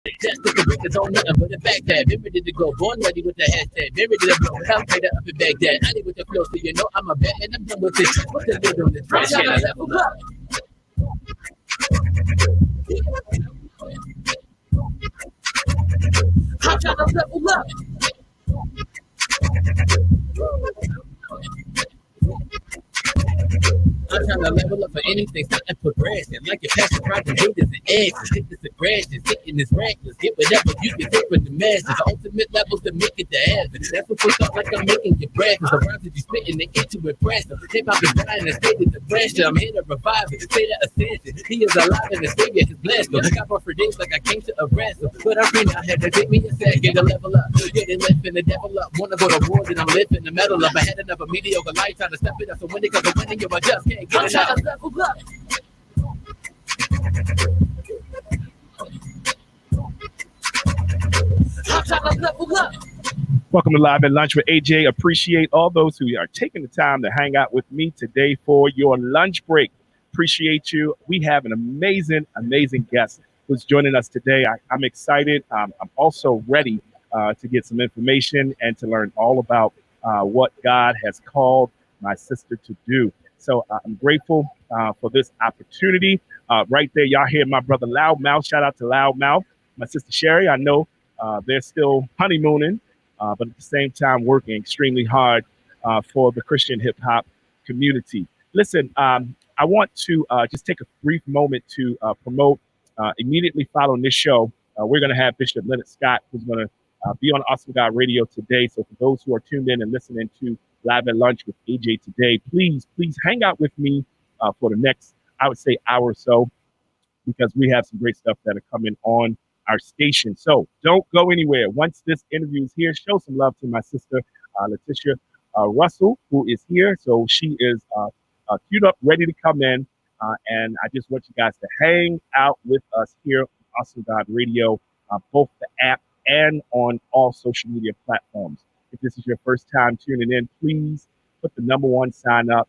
Just took a records on nothing but a backpack. Been ready to go, born ready with the hashtag. Been ready to blow, calculator up in Baghdad. I need with the flow, so you know I'm a bat and I'm done with this. What's the lid on this? Fresh out of level up. I'm trying to level up. I'm trying to level up for anything, something progressing. Like your passion project, builders and eggs. Stick this to grasses, sitting this reckless. Get whatever you can take with the masses. The ultimate levels to make it to heaven. That's what we thought like I'm making your breakfast. The rhymes that you spitting, they get to impress them. Hip hop is dying and stated the pressure. I'm here to revive it, say that ascension. He is alive and the savior has blessed him. Got more for days like I came to arrest him. But I'm free now, had to take me a second to level up. Getting lifting the devil up. Wanna go to war, then I'm lifting the metal up. I had enough of mediocre life, trying to step it up. So when it comes to winning, you I just can't. I'm trying to level up. I'm trying to level up. Welcome to Live at Lunch with AJ. Appreciate all those who are taking the time to hang out with me today for your lunch break. Appreciate you. We have an amazing guest who's joining us today. I'm excited. I'm also ready to get some information and to learn all about what God has called my sister to do. So I'm grateful for this opportunity. Right there, y'all hear my brother Loudmouth. Shout out to Loudmouth. My sister Sherry, I know they're still honeymooning, but at the same time working extremely hard for the Christian hip hop community. Listen, I want to just take a brief moment to promote immediately following this show. We're going to have Bishop Leonard Scott, who's going to be on Awesome God Radio today. So for those who are tuned in and listening to Live at Lunch with AJ today, please hang out with me for the next, I would say, hour or so, because we have some great stuff that are coming on our station. So don't go anywhere. Once this interview is here, show some love to my sister, Latisha Russell, who is here. So she is queued up, ready to come in. And I just want you guys to hang out with us here on Awesome God Radio, both the app and on all social media platforms. If this is your first time tuning in, please put the #1 sign up,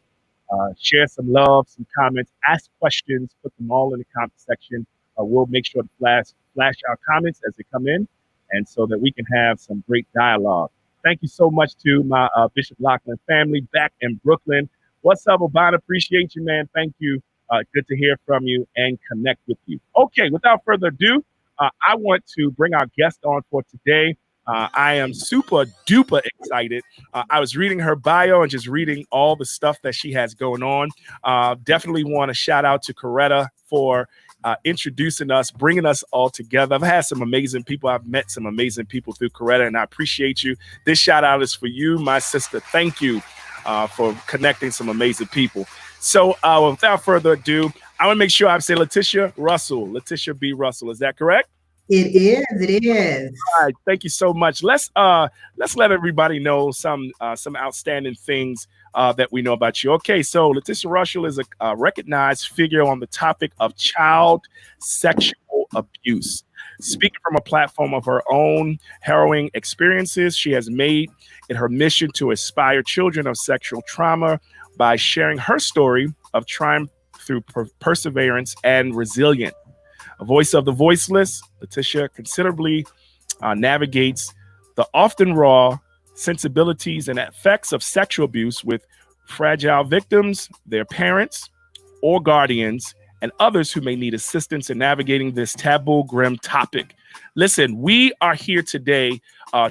share some love, some comments, ask questions, put them all in the comment section. We'll make sure to flash our comments as they come in, and so that we can have some great dialogue. Thank you so much to my Bishop Lachlan family back in Brooklyn. What's up, Obama? Appreciate you, man. Thank you. Good to hear from you and connect with you. Okay, without further ado, I want to bring our guest on for today. I am super duper excited. I was reading her bio and just reading all the stuff that she has going on. Definitely want to shout out to Coretta for introducing us, bringing us all together. I've had some amazing people. I've met some amazing people through Coretta, and I appreciate you. This shout out is for you, my sister. Thank you for connecting some amazing people. So without further ado, I want to make sure I say Latisha Russell, Latisha B. Russell. Is that correct? It is. It is. All right. Thank you so much. Let's let everybody know some outstanding things that we know about you. Okay. So Latisha Russell is a recognized figure on the topic of child sexual abuse. Speaking from a platform of her own harrowing experiences, she has made it her mission to inspire children of sexual trauma by sharing her story of triumph through perseverance and resilience. A voice of the voiceless, Latisha considerably navigates the often raw sensibilities and effects of sexual abuse with fragile victims, their parents or guardians, and others who may need assistance in navigating this taboo, grim topic. Listen, we are here today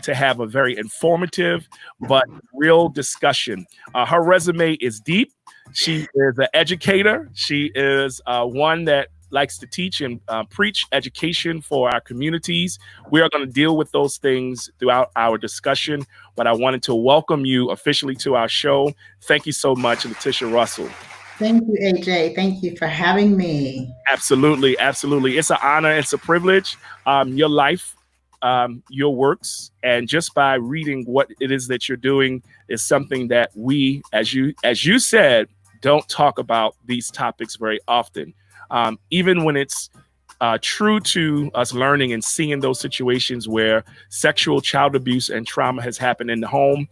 to have a very informative but real discussion. Her resume is deep. She is an educator. She is one that likes to teach and preach education for our communities. We are going to deal with those things throughout our discussion, but I wanted to welcome you officially to our show. Thank you so much, Latisha Russell. Thank you, AJ. Thank you for having me. Absolutely. Absolutely. It's an honor. It's a privilege. Your life, your works, and just by reading what it is that you're doing is something that we, as you said, don't talk about these topics very often. Even when it's true to us learning and seeing those situations where sexual child abuse and trauma has happened in the home,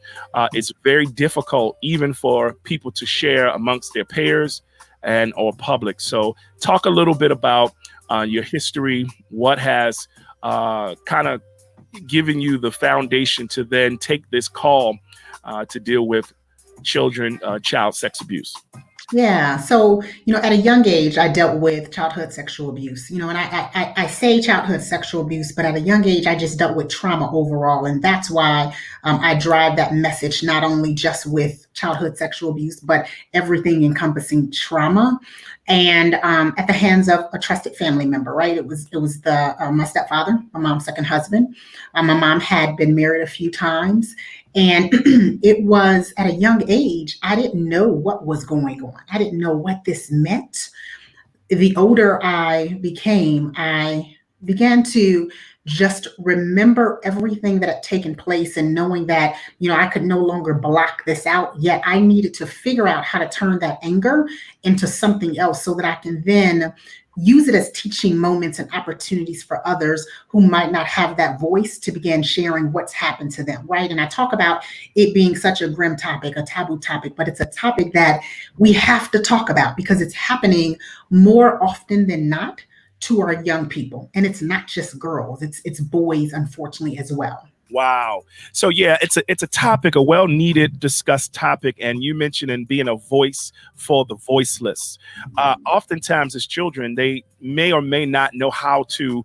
it's very difficult even for people to share amongst their peers and or public. So talk a little bit about your history, what has kind of giving you the foundation to then take this call to deal with children, child sex abuse? Yeah. So, at a young age, I dealt with childhood sexual abuse, and I say childhood sexual abuse, but at a young age, I just dealt with trauma overall. And that's why I drive that message, not only just with childhood sexual abuse, but everything encompassing trauma and at the hands of a trusted family member, right? It was my stepfather, my mom's second husband. My mom had been married a few times. And it was at a young age, I didn't know what was going on. I didn't know what this meant. The older I became, I began to just remember everything that had taken place and knowing that, I could no longer block this out, yet I needed to figure out how to turn that anger into something else so that I can then use it as teaching moments and opportunities for others who might not have that voice to begin sharing what's happened to them, right? And I talk about it being such a grim topic, a taboo topic, but it's a topic that we have to talk about because it's happening more often than not to our young people. And it's not just girls, it's boys, unfortunately, as well. Wow. So yeah, it's a topic, a well needed discussed topic, and you mentioned in being a voice for the voiceless. Oftentimes, as children, they may or may not know how to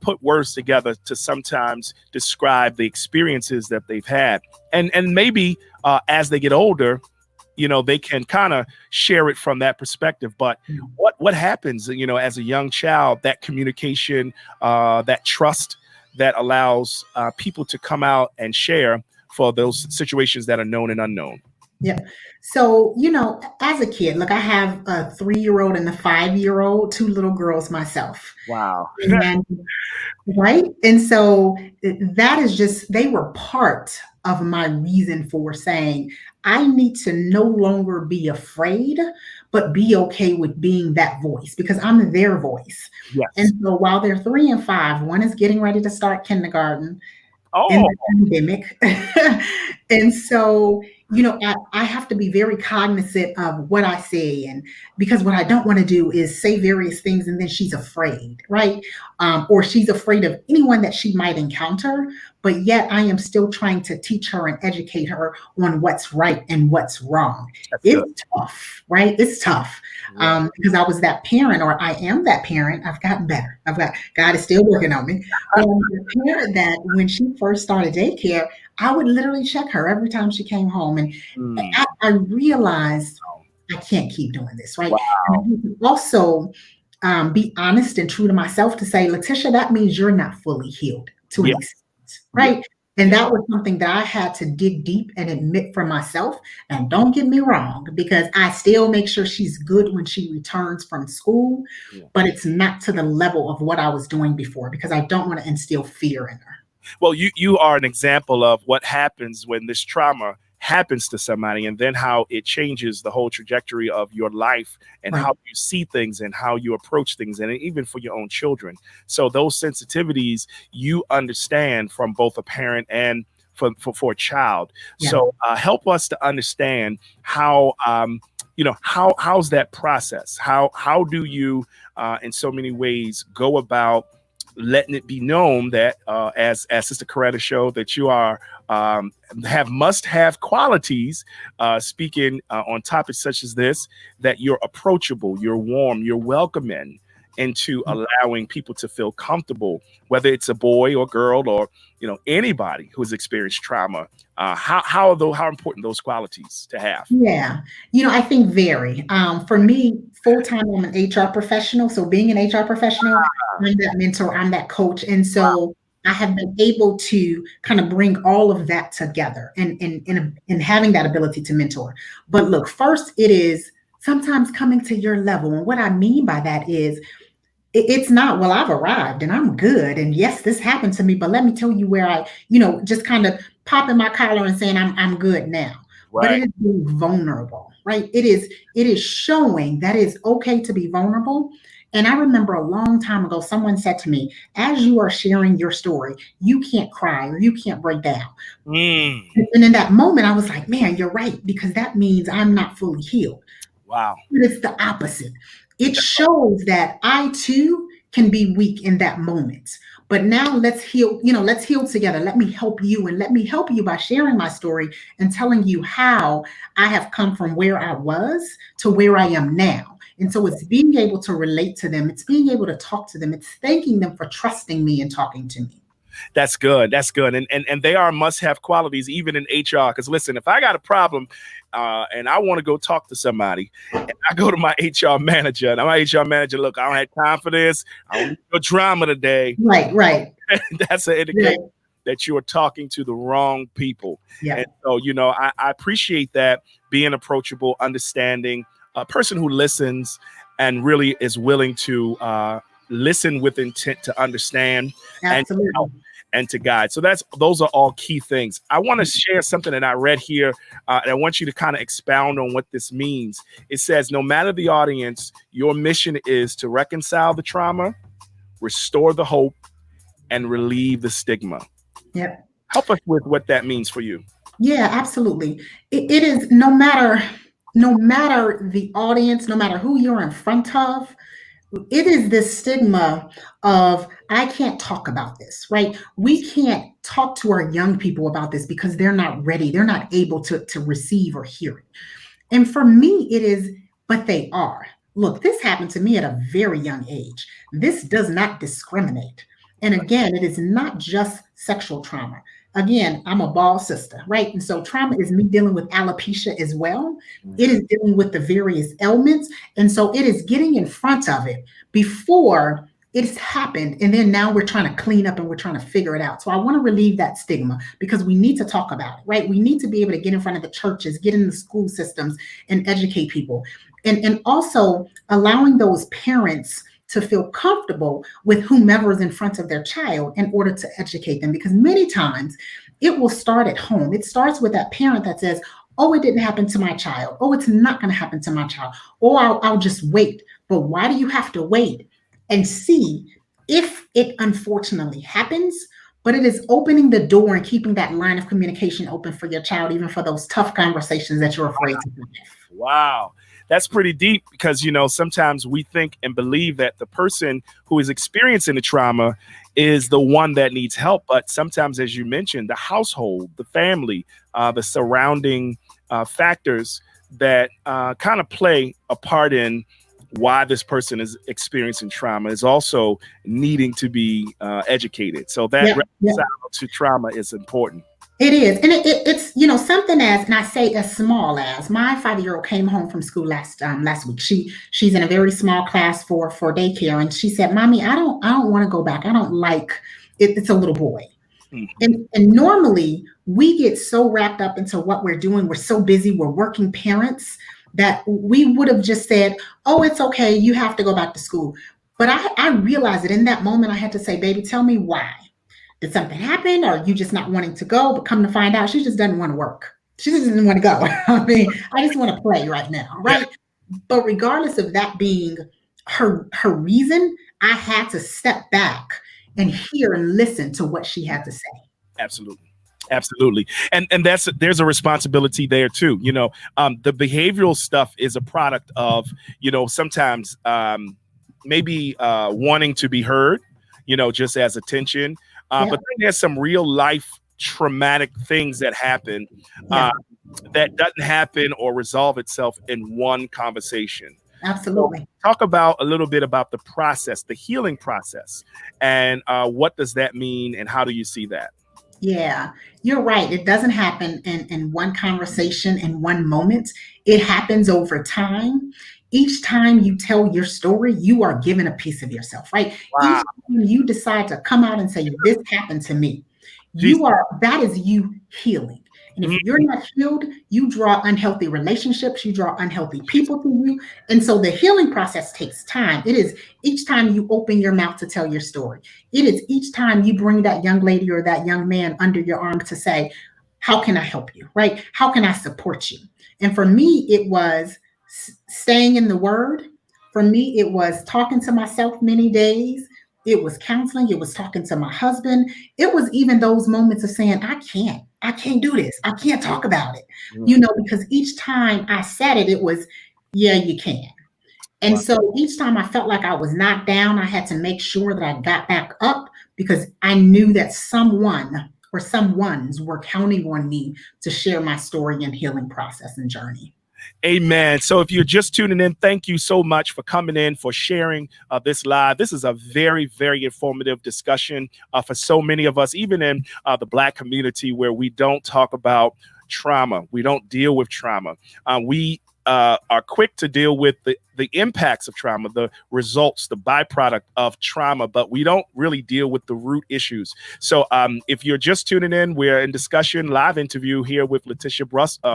put words together to sometimes describe the experiences that they've had, and maybe as they get older, they can kind of share it from that perspective. But what happens, as a young child, that communication, that trust that allows people to come out and share for those situations that are known and unknown? Yeah. So, as a kid, look, I have a 3-year-old and a 5-year-old, two little girls myself. Wow. And right. And so that is just, they were part of my reason for saying, I need to no longer be afraid, but be okay with being that voice because I'm their voice. Yes. And so while they're 3 and 5, one is getting ready to start kindergarten in Oh, the pandemic. And so, I have to be very cognizant of what I say. And because what I don't want to do is say various things and then she's afraid, right? Or she's afraid of anyone that she might encounter. But yet I am still trying to teach her and educate her on what's right and what's wrong. that's It's good. tough, right? It's tough. Yeah. Because I was that parent, or I am that parent. I've gotten better. God is still working on me. The parent that when she first started daycare, I would literally check her every time she came home. And Mm. I realized I can't keep doing this, right? Wow. And I need to also be honest and true to myself to say, Latisha, that means you're not fully healed to an Yeah. extent, right? And Yeah. that was something that I had to dig deep and admit for myself. And don't get me wrong, because I still make sure she's good when she returns from school, Yeah. but it's not to the level of what I was doing before because I don't want to instill fear in her. Well, you are an example of what happens when this trauma happens to somebody, and then how it changes the whole trajectory of your life and Right. how you see things and how you approach things, and even for your own children. So those sensitivities you understand from both a parent and for a child. Yeah. So help us to understand how how's that process? How do you in so many ways go about letting it be known that as Sister Coretta showed, that you are must have qualities, speaking on topics such as this, that you're approachable, you're warm, you're welcoming into allowing people to feel comfortable, whether it's a boy or girl or anybody who's experienced trauma. How important those qualities to have? Yeah. I think vary. For me, full time, I'm an HR professional. So being an HR professional, I'm that mentor, I'm that coach. And so I have been able to kind of bring all of that together and having that ability to mentor. But look, first, it is sometimes coming to your level. And what I mean by that is it's not, well, I've arrived and I'm good. And yes, this happened to me, but let me tell you where I, just kind of popping my collar and saying I'm good now. But it Right. is being vulnerable, right? It is showing that it's okay to be vulnerable. And I remember a long time ago, someone said to me, as you are sharing your story, you can't cry or you can't break down. Mm. And in that moment, I was like, man, you're right, because that means I'm not fully healed. Wow. But it's the opposite. It shows that I too can be weak in that moment. But now let's heal, let's heal together. Let me help you, and let me help you by sharing my story and telling you how I have come from where I was to where I am now. And so it's being able to relate to them. It's being able to talk to them. It's thanking them for trusting me and talking to me. That's good. That's good. And they are must-have qualities even in HR. Because listen, if I got a problem and I want to go talk to somebody, and I go to my HR manager, and my HR manager, look, I don't have time for this. I don't need no drama today. Right. That's an indication that you are talking to the wrong people. Yeah. And so, I appreciate that, being approachable, understanding, a person who listens and really is willing to listen with intent to understand and to help and to guide. So those are all key things. I want to share something that I read here, and I want you to kind of expound on what this means. It says, no matter the audience, your mission is to reconcile the trauma, restore the hope, and relieve the stigma. Yep. Help us with what that means for you. Yeah, absolutely. It is no matter the audience, no matter who you're in front of, it is this stigma of, I can't talk about this, right? We can't talk to our young people about this because they're not ready. They're not able to receive or hear it. And for me, it is, but they are. Look, this happened to me at a very young age. This does not discriminate. And again, it is not just sexual trauma. Again, I'm a bald sister, right? And so trauma is me dealing with alopecia as well. It is dealing with the various ailments. And so it is getting in front of it before it's happened. And then now we're trying to clean up and we're trying to figure it out. So I want to relieve that stigma because we need to talk about it, right? We need to be able to get in front of the churches, get in the school systems and educate people. And also allowing those parents to feel comfortable with whomever is in front of their child in order to educate them. Because many times it will start at home. It starts with that parent that says, oh, it didn't happen to my child. Oh, it's not going to happen to my child. Or I'll just wait. But why do you have to wait and see if it unfortunately happens? But it is opening the door and keeping that line of communication open for your child, even for those tough conversations that you're afraid to have. Wow. That's pretty deep because, sometimes we think and believe that the person who is experiencing the trauma is the one that needs help. But sometimes, as you mentioned, the household, the family, the surrounding factors that kind of play a part in why this person is experiencing trauma is also needing to be educated. So that reconcile to trauma is important. It is. And it's, something as, and I say as small as, my 5-year-old came home from school last week. She's in a very small class for daycare. And she said, Mommy, I don't want to go back. I don't like it. It's a little boy. Mm-hmm. And normally we get so wrapped up into what we're doing. We're so busy. We're working parents that we would have just said, oh, it's okay. You have to go back to school. But I realized that in that moment, I had to say, baby, tell me why. Did something happen? Or are you just not wanting to go? But come to find out, she just doesn't want to work. She just doesn't want to go. I mean, I just want to play right now, right? Yeah. But regardless of that being her reason, I had to step back and hear and listen to what she had to say. Absolutely. And there's a responsibility there too. The behavioral stuff is a product of, sometimes maybe wanting to be heard, just as attention. But then there's some real life traumatic things that happen that doesn't happen or resolve itself in one conversation. Absolutely. So talk about a little bit about the process, the healing process, and what does that mean and how do you see that? Yeah, you're right. It doesn't happen in one conversation, in one moment. It happens over time. Each time you tell your story, you are given a piece of yourself, right? Wow. Each time you decide to come out and say, this happened to me, that is you healing. And if you're not healed, you draw unhealthy relationships, you draw unhealthy people to you. And so the healing process takes time. It is each time you open your mouth to tell your story. It is each time you bring that young lady or that young man under your arm to say, how can I help you, right? How can I support you? And for me, it was staying in the word. For me, it was talking to myself many days. It was counseling. It was talking to my husband. It was even those moments of saying, I can't do this. I can't talk about it, because each time I said it, it was, yeah, you can. And so each time I felt like I was knocked down, I had to make sure that I got back up because I knew that someone or someones were counting on me to share my story and healing process and journey. Amen. So if you're just tuning in, thank you so much for coming in, for sharing this live. This is a very, very informative discussion for so many of us, even in the Black community, where we don't talk about trauma. We don't deal with trauma. We are quick to deal with the impacts of trauma, the results, the byproduct of trauma, but we don't really deal with the root issues. So if you're just tuning in, we're in discussion, live interview here with Latisha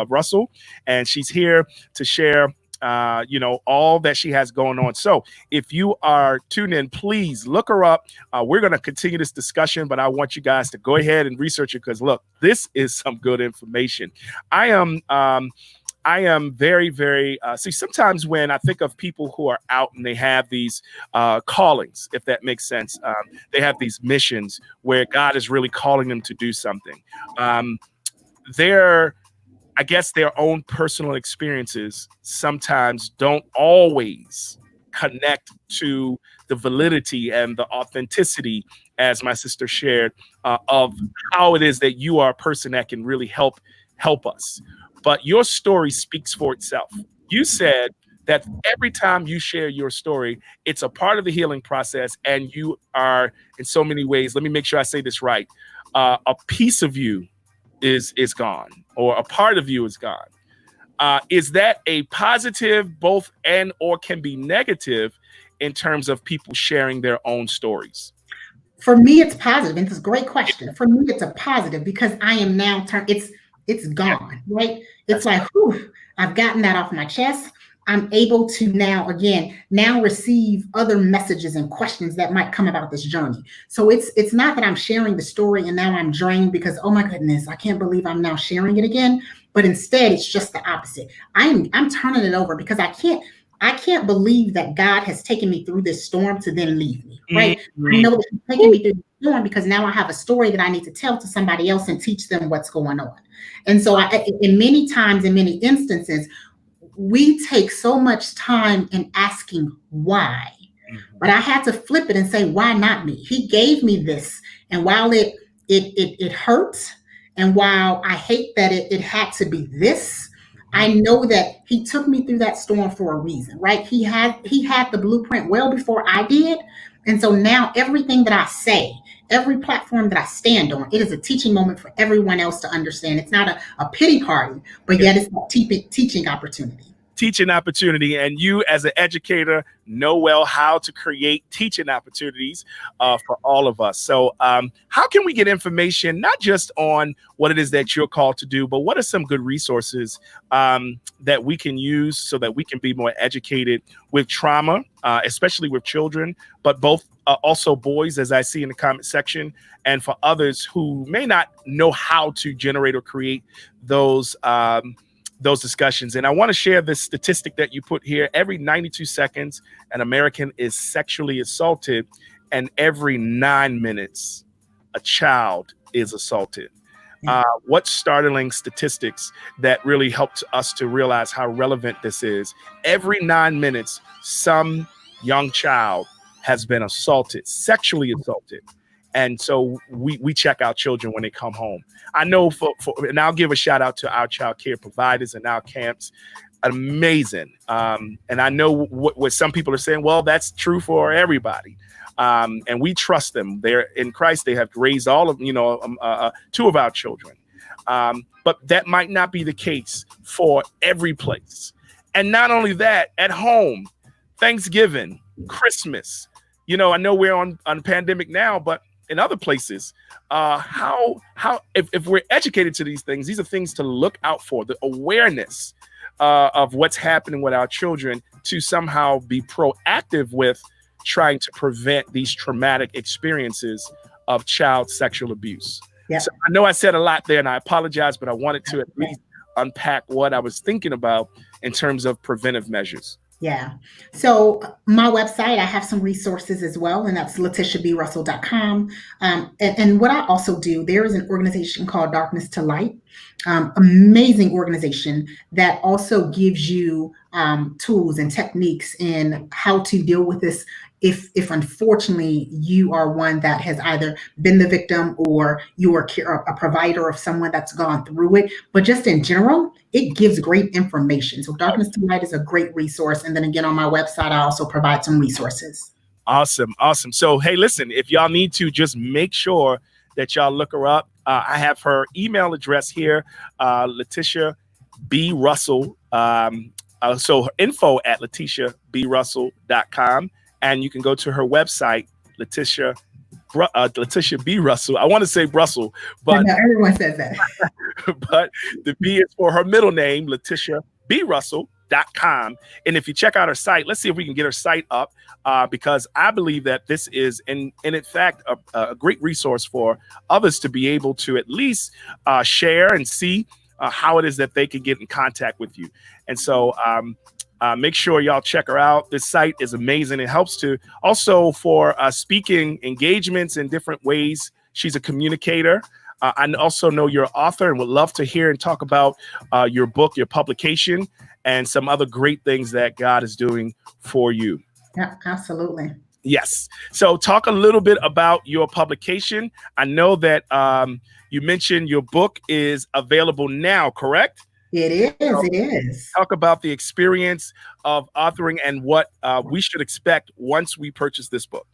Russell, and she's here to share all that she has going on. So if you are tuned in, please look her up. We're going to continue this discussion, but I want you guys to go ahead and research it, because look, this is some good information. I am very, very, see, sometimes when I think of people who are out and they have these callings, if that makes sense, they have these missions where God is really calling them to do something. I guess their own personal experiences sometimes don't always connect to the validity and the authenticity, as my sister shared, of how it is that you are a person that can really help us. But your story speaks for itself. You said that every time you share your story, it's a part of the healing process, and you are, in so many ways, let me make sure I say this right, a piece of you is gone, or a part of you is gone. Is that a positive, both and or can be negative in terms of people sharing their own stories? For me, it's positive. And it's a great question. For me, it's a positive, because I am now it's gone, right? It's like, whew, I've gotten that off my chest. I'm able to now receive other messages and questions that might come about this journey. So it's not that I'm sharing the story and now I'm drained because, oh my goodness, I can't believe I'm now sharing it again. But instead, it's just the opposite. I'm turning it over, because I can't believe that God has taken me through this storm to then leave me, right? Mm-hmm. I know that He's taken me through the storm because now I have a story that I need to tell to somebody else and teach them what's going on. And so in many instances, we take so much time in asking why, but I had to flip it and say, why not me? He gave me this. And while it hurts, and while I hate that it had to be this, I know that He took me through that storm for a reason, right? He had the blueprint well before I did. And so now everything that I say, every platform that I stand on, it is a teaching moment for everyone else to understand. It's not a pity party, but yet it's a teaching opportunity. Teaching opportunity, and you as an educator know well how to create teaching opportunities for all of us. So how can we get information, not just on what it is that you're called to do, but what are some good resources that we can use so that we can be more educated with trauma, especially with children, but both also boys, as I see in the comment section, and for others who may not know how to generate or create those discussions. And I want to share this statistic that you put here. Every 92 seconds, an American is sexually assaulted, and every 9 minutes, a child is assaulted. What startling statistics that really helped us to realize how relevant this is. Every 9 minutes, some young child has been assaulted, sexually assaulted. And so we check our children when they come home. I know and I'll give a shout out to our child care providers and our camps. Amazing. And I know what some people are saying, well, that's true for everybody. And we trust them. They're in Christ. They have raised all of, two of our children. But that might not be the case for every place. And not only that, at home, Thanksgiving, Christmas, I know we're on pandemic now, but in other places, if we're educated to these are things to look out for, the awareness of what's happening with our children, to somehow be proactive with trying to prevent these traumatic experiences of child sexual abuse. Yeah. So I know I said a lot there, and I apologize, but I wanted to at least unpack what I was thinking about in terms of preventive measures. Yeah. So my website, I have some resources as well, and that's latishabrussell.com. And what I also do, there is an organization called Darkness to Light, amazing organization that also gives you tools and techniques in how to deal with this if unfortunately you are one that has either been the victim or you are a provider of someone that's gone through it. But just in general, it gives great information. So Darkness to Light is a great resource. And then again, on my website, I also provide some resources. Awesome. Awesome. So, hey, listen, if y'all need to, just make sure that y'all look her up. I have her email address here, Latisha B. Russell. So her info at LatishaBRussell.com. And you can go to her website, Latisha B. Russell. I want to say Brussels, but everyone says that. But the B is for her middle name, LatishaBRussell.com. And if you check out her site, let's see if we can get her site up, because I believe that this is, in fact, a great resource for others to be able to at least share and see how it is that they can get in contact with you. And so make sure y'all check her out. This site is amazing. It helps to also for speaking engagements in different ways. She's a communicator. I also know you're an author and would love to hear and talk about your book, your publication, and some other great things that God is doing for you. Yeah, absolutely. Yes. So talk a little bit about your publication. I know that you mentioned your book is available now, correct? It is. So it is. Talk about the experience of authoring and what we should expect once we purchase this book.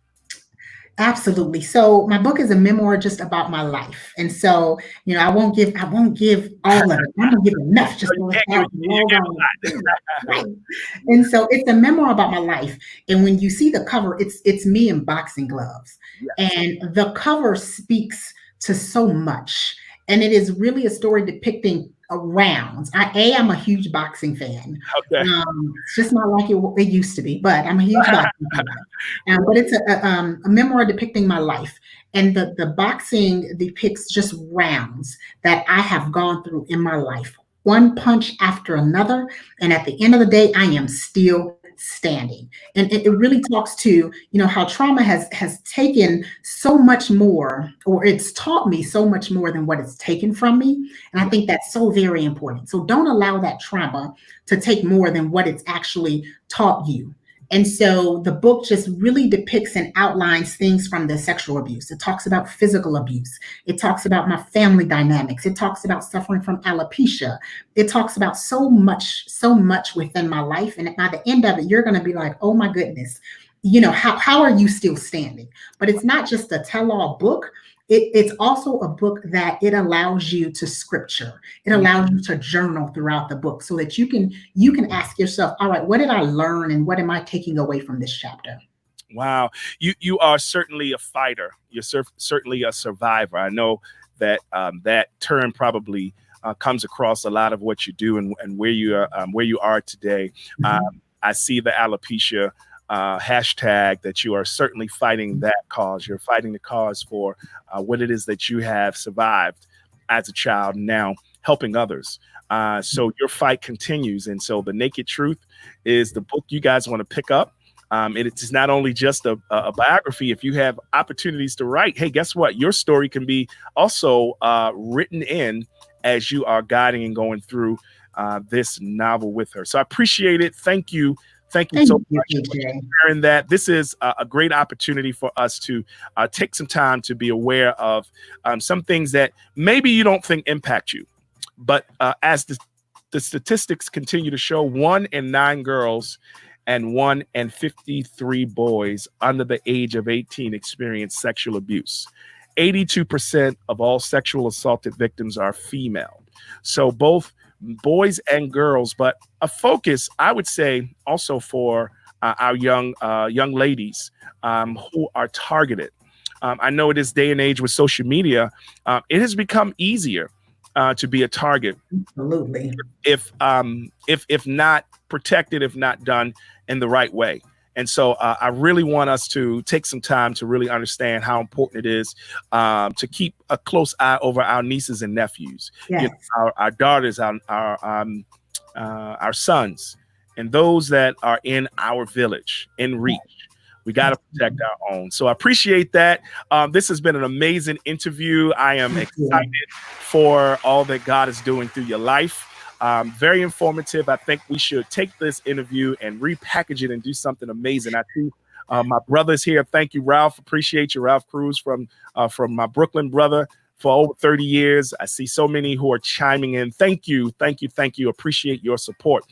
Absolutely. So my book is a memoir just about my life. And so, I won't give all of it. I'm gonna give enough just to right. And so it's a memoir about my life. And when you see the cover, it's me in boxing gloves. Yes. And the cover speaks to so much. And it is really a story depicting rounds. I'm a huge boxing fan. Okay. It's just not like it used to be, but I'm a huge boxing fan. But it's a memoir depicting my life. And the boxing depicts just rounds that I have gone through in my life, one punch after another. And at the end of the day, I am still standing. And it really talks to, how trauma has taken so much more, or it's taught me so much more than what it's taken from me. And I think that's so very important. So don't allow that trauma to take more than what it's actually taught you. And so the book just really depicts and outlines things from the sexual abuse. It talks about physical abuse. It talks about my family dynamics. It talks about suffering from alopecia. It talks about so much within my life. And by the end of it, you're going to be like, oh my goodness, how are you still standing? But it's not just a tell-all book. It's also a book that it allows you to scripture. It allows you to journal throughout the book so that you can ask yourself, all right, what did I learn and what am I taking away from this chapter? Wow. You are certainly a fighter. You're certainly a survivor. I know that that term probably comes across a lot of what you do and where you are today. Mm-hmm. I see the alopecia hashtag that you are certainly fighting that cause. You're fighting the cause for what it is that you have survived as a child, now helping others. So your fight continues. And so The Naked Truth is the book you guys want to pick up. It is not only just a biography. If you have opportunities to write, hey, guess what? Your story can be also written in as you are guiding and going through this novel with her. So I appreciate it. Thank you. Thank you so much for sharing that. This is a great opportunity for us to take some time to be aware of some things that maybe you don't think impact you. But as the statistics continue to show, 1 in 9 girls and 1 in 53 boys under the age of 18 experience sexual abuse. 82% of all sexual assaulted victims are female. So both boys and girls, but a focus, I would say, also for our young ladies who are targeted. I know in this day and age with social media, it has become easier to be a target. Absolutely. If not protected, if not done in the right way. And so I really want us to take some time to really understand how important it is to keep a close eye over our nieces and nephews, yes. Our daughters, our sons, and those that are in our village, in reach. We got to protect our own. So I appreciate that. This has been an amazing interview. I am excited for all that God is doing through your life. Very informative. I think we should take this interview and repackage it and do something amazing. I see My brother's here. Thank you, Ralph. Appreciate you, Ralph Cruz from my Brooklyn brother for over 30 years. I see so many who are chiming in. Thank you. Appreciate your support.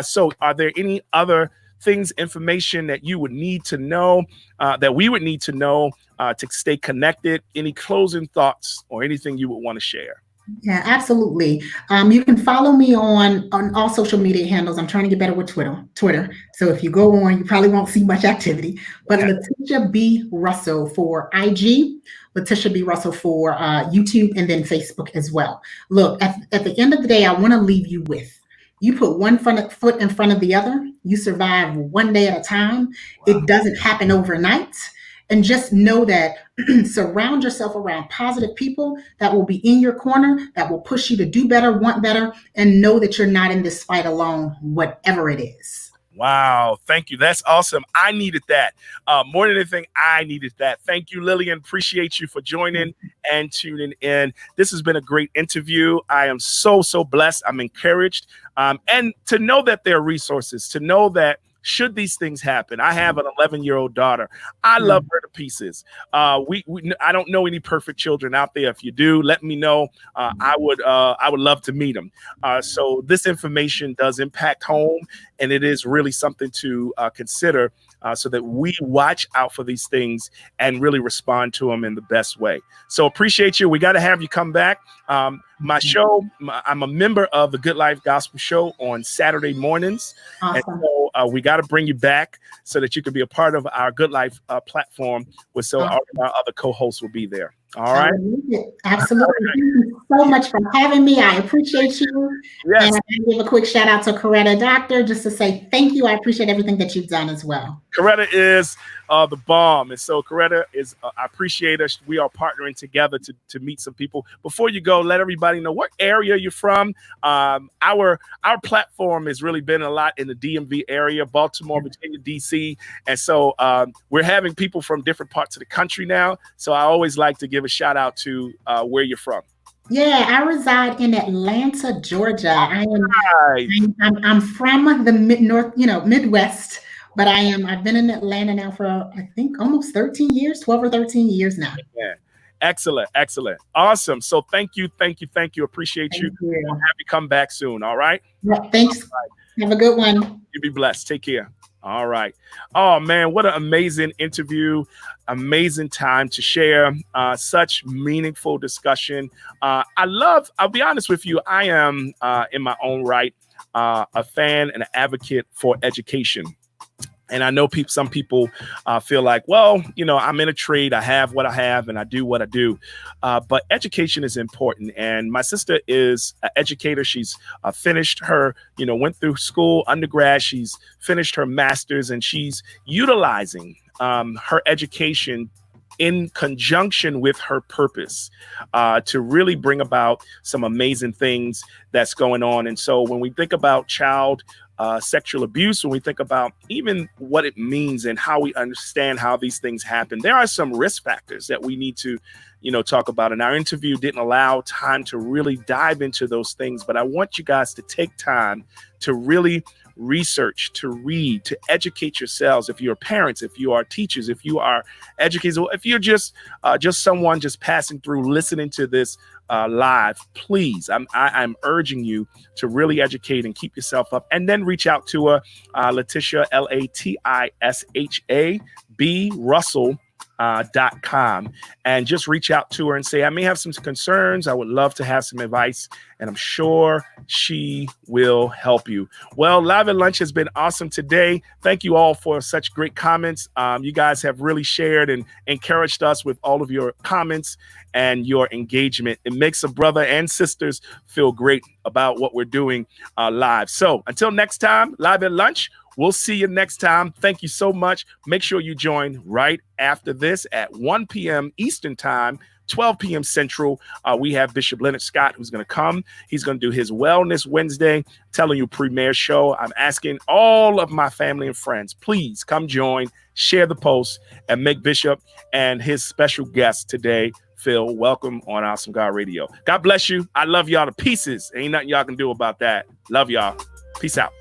So are there any other things, information that you would need to know, that we would need to know to stay connected? Any closing thoughts or anything you would want to share? Yeah, absolutely. You can follow me on all social media handles. I'm trying to get better with Twitter. So if you go on, you probably won't see much activity. But Latisha B. Russell for IG, Latisha B. Russell for YouTube, and then Facebook as well. Look, at the end of the day, I want to leave you with, you put one foot in front of the other, you survive one day at a time. Wow. It doesn't happen overnight. And just know that surround yourself around positive people that will be in your corner, that will push you to do better, want better, and know that you're not in this fight alone, whatever it is. Wow. Thank you. That's awesome. I needed that. More than anything, I needed that. Thank you, Lillian. Appreciate you for joining and tuning in. This has been a great interview. I am so blessed. I'm encouraged. And to know that there are resources, to know that should these things happen, I have an 11-year-old daughter. I love her to pieces. I don't know any perfect children out there. If you do, let me know. I would love to meet them. So this information does impact home, and it is really something to consider, so that we watch out for these things and really respond to them in the best way. So appreciate you. We got to have you come back. My show, I'm a member of the Good Life Gospel Show on Saturday mornings. Awesome. And so we got to bring you back so that you can be a part of our Good Life platform, where all of our other co-hosts will be there. All right. Absolutely. Thank you so much for having me. I appreciate you. Yes. And I give a quick shout out to Coretta Doctor, just to say thank you. I appreciate everything that you've done as well. Coretta is the bomb. And so Coretta is, I appreciate us. We are partnering together to meet some people. Before you go, let everybody know what area you're from. Our platform has really been a lot in the DMV area, Baltimore, Virginia, DC. And so we're having people from different parts of the country now. So I always like to give a shout out to where you're from. Yeah, I reside in Atlanta, Georgia. I'm from the Midwest, but I've been in Atlanta now for I think almost 13 years, 12 or 13 years now. Yeah. Excellent. Awesome. So thank you. Appreciate you. We'll have you come back soon. All right. Yeah, thanks. Right. Have a good one. You be blessed. Take care. All right. Oh man, what an amazing interview. Amazing time to share such meaningful discussion. I'll be honest with you, I am in my own right a fan and an advocate for education. And I know some people feel like, well, I'm in a trade. I have what I have and I do what I do. But education is important. And my sister is an educator. She's finished her, went through school, undergrad. She's finished her master's, and she's utilizing her education in conjunction with her purpose to really bring about some amazing things that's going on. And so when we think about child sexual abuse, when we think about even what it means and how we understand how these things happen, there are some risk factors that we need to, talk about. And our interview didn't allow time to really dive into those things, but I want you guys to take time to really research, to read, to educate yourselves. If you're parents, if you are teachers, if you are educators, or if you're just someone just passing through, listening to this live, please, I'm urging you to really educate and keep yourself up, and then reach out to Latisha, Latisha B. Russell.com, and just reach out to her and say, I may have some concerns. I would love to have some advice, and I'm sure she will help you. Well, Live at Lunch has been awesome today. Thank you all for such great comments. You guys have really shared and encouraged us with all of your comments and your engagement. It makes a brother and sisters feel great about what we're doing live. So until next time, Live at Lunch, we'll see you next time. Thank you so much. Make sure you join right after this at 1 p.m. Eastern Time, 12 p.m. Central. We have Bishop Leonard Scott, who's going to come. He's going to do his Wellness Wednesday, telling you premiere show. I'm asking all of my family and friends, please come join, share the post, and make Bishop and his special guest today feel welcome on Awesome God Radio. God bless you. I love y'all to pieces. Ain't nothing y'all can do about that. Love y'all. Peace out.